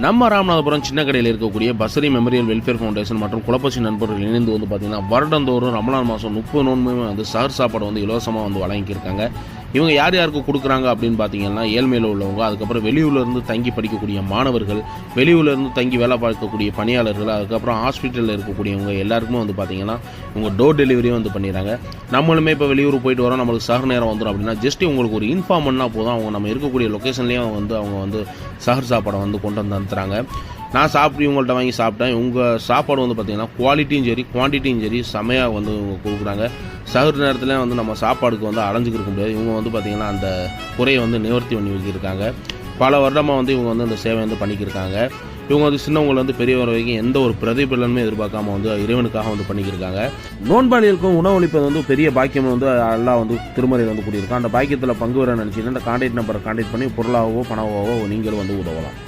நம்ம ராமநாதபுரம் சின்ன கடையில் இருக்கக்கூடிய பசரி மெமோரியல் வெல்ஃபேர் ஃபவுண்டேஷன் மற்றும் குலப்பசி நண்பர்கள் இணைந்து பார்த்தீங்கன்னா வருடந்தோறும் ரமலான் மாதம் 30 நோன்புமே சஹர் சாப்பாடு இலவசமாக வழங்கியிருக்காங்க. இவங்க யார் யாருக்கு கொடுக்குறாங்க அப்படின்னு பார்த்தீங்கன்னா ஏழ்மையில் உள்ளவங்க, அதுக்கப்புறம் வெளியூர்லேருந்து தங்கி படிக்கக்கூடிய மாணவர்கள், வெளியூர்லேருந்து தங்கி வேலை பார்க்கக்கூடிய பணியாளர்கள், அதுக்கப்புறம் ஹாஸ்பிட்டலில் இருக்கக்கூடியவங்க எல்லாருக்குமே பார்த்தீங்கன்னா உங்கள் டோர் டெலிவரியும் பண்ணிடுறாங்க. நம்மளுமே இப்போ வெளியூர் போயிட்டு வரோம், நம்மளுக்கு சஹர் நேரம் வந்துடும் அப்படின்னா ஜஸ்ட் உங்களுக்கு ஒரு இன்ஃபார்ம் பண்ணால் போதும், அவங்க நம்ம இருக்கக்கூடிய லொக்கேஷன்லேயும் அவங்க சஹர் சாப்பாடை கொண்டு வந்து அனுப்புகிறாங்க. நான் சாப்பிட்டு இவங்கள்ட்ட வாங்கி சாப்பிட்டேன். உங்கள் சாப்பாடு பார்த்தீங்கன்னா குவாலிட்டியும் சரி குவான்டிட்டியும் சரி செமையாக இவங்க கொடுக்குறாங்க. சஹர் நேரத்தில் நம்ம சாப்பாடுக்கு அடைஞ்சிக்கிருக்க முடியாது. இவங்க பார்த்தீங்கன்னா அந்த குறையை நிவர்த்தி பண்ணி வைக்கிருக்காங்க. பல வருடமாக இவங்க அந்த சேவை பண்ணிக்கிருக்காங்க. இவங்க சின்னவங்க பெரியவர் வரைக்கும் எந்த ஒரு பிரதிபலனுமே எதிர்பார்க்காம இறைவனுக்காக பண்ணிக்கிருக்காங்க. நோன்பாளிகளுக்கும் உணவளிப்பது பெரிய பாக்கியம் எல்லாம் திருமறையில் கூடியிருக்காங்க. அந்த பாக்கியத்தில் பங்கு வர நினச்சிங்கன்னா இந்த கான்டாக்ட் நம்பரை கான்டாக்ட் பண்ணி பொருளாகவோ பணமாகவோ நீங்களும் உதவலாம்.